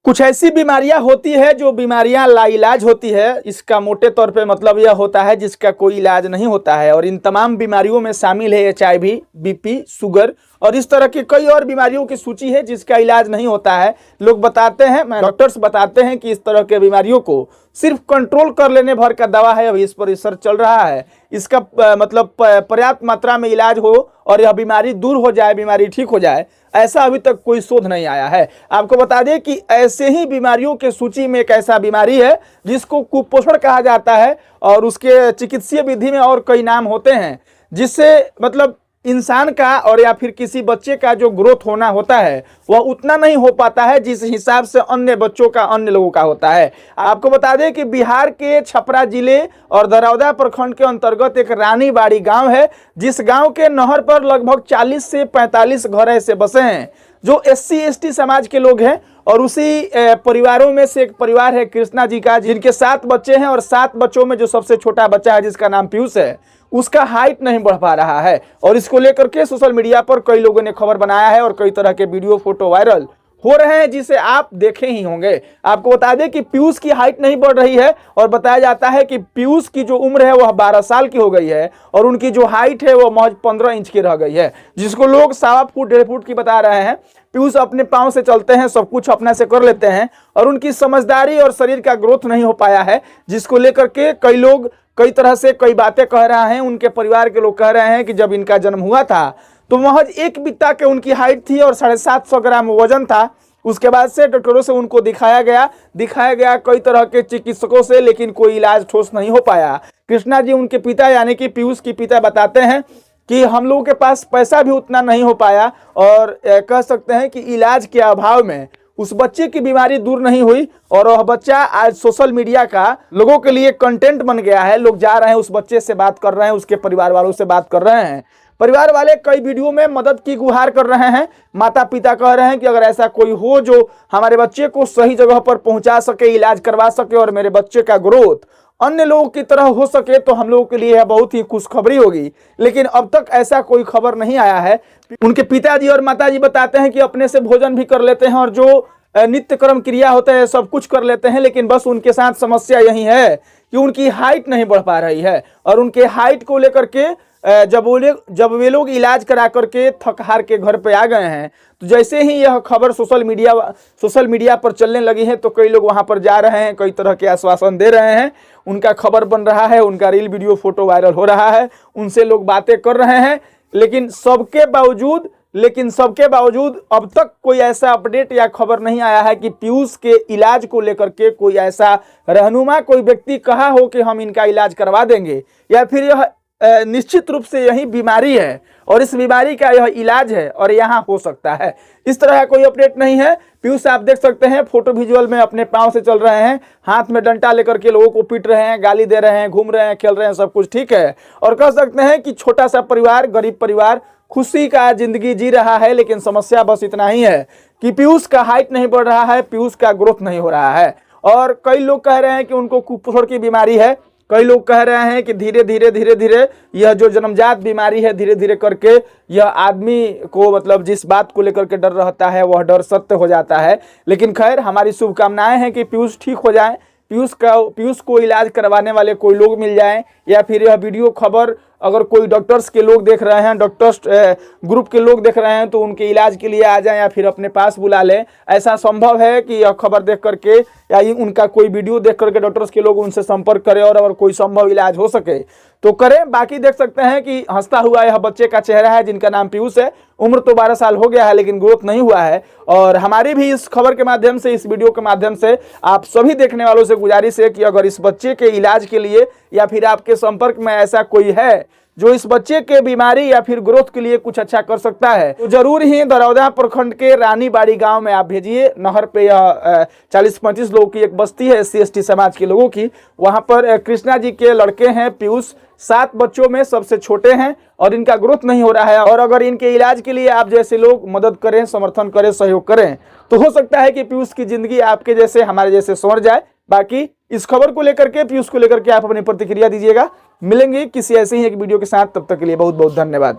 कुछ ऐसी बीमारियां होती है जो बीमारियां लाइलाज होती है। इसका मोटे तौर पे मतलब यह होता है जिसका कोई इलाज नहीं होता है। और इन तमाम बीमारियों में शामिल है HIV, BP, शुगर और इस तरह की कई और बीमारियों की सूची है जिसका इलाज नहीं होता है। लोग बताते हैं, डॉक्टर्स बताते हैं कि इस तरह के बीमारियों को सिर्फ कंट्रोल कर लेने भर का दवा है। अभी इस पर रिसर्च चल रहा है, इसका मतलब पर्याप्त मात्रा में इलाज हो और यह बीमारी दूर हो जाए, बीमारी ठीक हो जाए, ऐसा अभी तक कोई शोध नहीं आया है। आपको बता दें कि ऐसे ही बीमारियों के सूची में एक ऐसा बीमारी है जिसको कुपोषण कहा जाता है और उसके चिकित्सीय विधि में और कई नाम होते हैं, जिससे मतलब इंसान का और या फिर किसी बच्चे का जो ग्रोथ होना होता है वह उतना नहीं हो पाता है जिस हिसाब से अन्य बच्चों का, अन्य लोगों का होता है। आपको बता दें कि बिहार के छपरा जिले और दरौदा प्रखंड के अंतर्गत एक रानीबाड़ी गांव है, जिस गांव के नहर पर लगभग 40 से 45 घर ऐसे बसे हैं जो SC ST समाज के लोग हैं। और उसी परिवारों में से एक परिवार है कृष्णा जी का, जिनके 7 बच्चे हैं और 7 बच्चों में जो सबसे छोटा बच्चा है जिसका नाम पीयूष है, उसका हाइट नहीं बढ़ पा रहा है। और इसको लेकर के सोशल मीडिया पर कई लोगों ने खबर बनाया है और कई तरह के वीडियो फोटो वायरल हो रहे हैं जिसे आप देखे ही होंगे। आपको बता दें कि पीयूष की हाइट नहीं बढ़ रही है और बताया जाता है कि पीयूष की जो उम्र है वह 12 साल की हो गई है और उनकी जो हाइट है वह महज 15 इंच की रह गई है, जिसको लोग 1.25 फुट 1.5 फुट की बता रहे हैं। पीयूष अपने पांव से चलते हैं, सब कुछ अपने से कर लेते हैं और उनकी समझदारी और शरीर का ग्रोथ नहीं हो पाया है, जिसको लेकर के कई लोग कई तरह से कई बातें कह रहे हैं। उनके परिवार के लोग कह रहे हैं कि जब इनका जन्म हुआ था तो महज 1 बित्ता के उनकी हाइट थी और 750 ग्राम वजन था। उसके बाद से डॉक्टरों से उनको दिखाया गया कई तरह के चिकित्सकों से, लेकिन कोई इलाज ठोस नहीं हो पाया। कृष्णा जी उनके पिता यानी कि पीयूष के पिता बताते हैं कि हम लोगों के पास पैसा भी उतना नहीं हो पाया और कह सकते हैं कि इलाज के अभाव में उस बच्चे की बीमारी दूर नहीं हुई और वह बच्चा आज सोशल मीडिया का लोगों के लिए कंटेंट बन गया है। लोग जा रहे हैं, उस बच्चे से बात कर रहे हैं, उसके परिवार वालों से बात कर रहे हैं। परिवार वाले कई वीडियो में मदद की गुहार कर रहे हैं। माता पिता कह रहे हैं कि अगर ऐसा कोई हो जो हमारे बच्चे को सही जगह पर पहुंचा सके, इलाज करवा सके और मेरे बच्चे का ग्रोथ अन्य लोगों की तरह हो सके तो हम लोगों के लिए यह बहुत ही खुशखबरी होगी। लेकिन अब तक ऐसा कोई खबर नहीं आया है। उनके पिताजी और माताजी बताते हैं कि अपने से भोजन भी कर लेते हैं और जो नित्य कर्म क्रिया होता है सब कुछ कर लेते हैं, लेकिन बस उनके साथ समस्या यही है कि उनकी हाइट नहीं बढ़ पा रही है। और उनके हाइट को लेकर के जब वे लोग इलाज करा करके थक हार के घर पे आ गए हैं, तो जैसे ही यह खबर सोशल मीडिया पर चलने लगी है तो कई लोग वहां पर जा रहे हैं, कई तरह के आश्वासन दे रहे हैं, उनका खबर बन रहा है, उनका रील वीडियो फोटो वायरल हो रहा है, उनसे लोग बातें कर रहे हैं। लेकिन सबके बावजूद अब तक कोई ऐसा अपडेट या खबर नहीं आया है कि पीयूष के इलाज को लेकर के कोई ऐसा रहनुमा, कोई व्यक्ति कहा हो कि हम इनका इलाज करवा देंगे या फिर यह निश्चित रूप से यही बीमारी है और इस बीमारी का यह इलाज है और यहाँ हो सकता है। इस तरह का कोई अपडेट नहीं है। पीयूष आप देख सकते हैं फोटो विजुअल में अपने पांव से चल रहे हैं, हाथ में डंडा लेकर के लोगों को पीट रहे हैं, गाली दे रहे हैं, घूम रहे हैं, खेल रहे हैं, सब कुछ ठीक है। और कह सकते हैं कि छोटा सा परिवार, गरीब परिवार खुशी का जिंदगी जी रहा है। लेकिन समस्या बस इतना ही है कि पीयूष का हाइट नहीं बढ़ रहा है, पीयूष का ग्रोथ नहीं हो रहा है। और कई लोग कह रहे हैं कि उनको कुपोषण की बीमारी है, कई लोग कह रहे हैं कि धीरे धीरे यह जो जन्मजात बीमारी है धीरे धीरे करके यह आदमी को मतलब जिस बात को लेकर के डर रहता है वह डर सत्य हो जाता है। लेकिन खैर हमारी शुभकामनाएं हैं कि पीयूष ठीक हो जाए, पीयूष को इलाज करवाने वाले कोई लोग मिल जाएं या फिर यह वीडियो खबर अगर कोई डॉक्टर्स के लोग देख रहे हैं, डॉक्टर्स ग्रुप के लोग देख रहे हैं तो उनके इलाज के लिए आ जाएं या फिर अपने पास बुला लें। ऐसा संभव है कि यह खबर देख करके या उनका कोई वीडियो देख करके डॉक्टर्स के लोग उनसे संपर्क करें और अगर कोई संभव इलाज हो सके तो करें। बाकी देख सकते हैं कि हंसता हुआ यह बच्चे का चेहरा है जिनका नाम पीयूष है। उम्र तो 12 साल हो गया है लेकिन ग्रोथ नहीं हुआ है। और हमारी भी इस खबर के माध्यम से, इस वीडियो के माध्यम से आप सभी देखने वालों से गुजारिश है कि अगर इस बच्चे के इलाज के लिए या फिर आपके संपर्क में ऐसा कोई है जो इस बच्चे के बीमारी या फिर ग्रोथ के लिए कुछ अच्छा कर सकता है तो जरूर ही दरौदा प्रखंड के रानीबाड़ी गांव में आप भेजिए। नहर पे यह 40-35 लोगों की एक बस्ती है SC ST समाज के लोगों की। वहां पर कृष्णा जी के लड़के हैं पीयूष, 7 बच्चों में सबसे छोटे हैं और इनका ग्रोथ नहीं हो रहा है। और अगर इनके इलाज के लिए आप जैसे लोग मदद करें, समर्थन करें, सहयोग करें तो हो सकता है कि पीयूष की जिंदगी आपके जैसे, हमारे जैसे संवर जाए। बाकी इस खबर को लेकर के, पीयूष को लेकर के आप अपनी प्रतिक्रिया दीजिएगा। मिलेंगे किसी ऐसे ही एक वीडियो के साथ, तब तक के लिए बहुत बहुत धन्यवाद।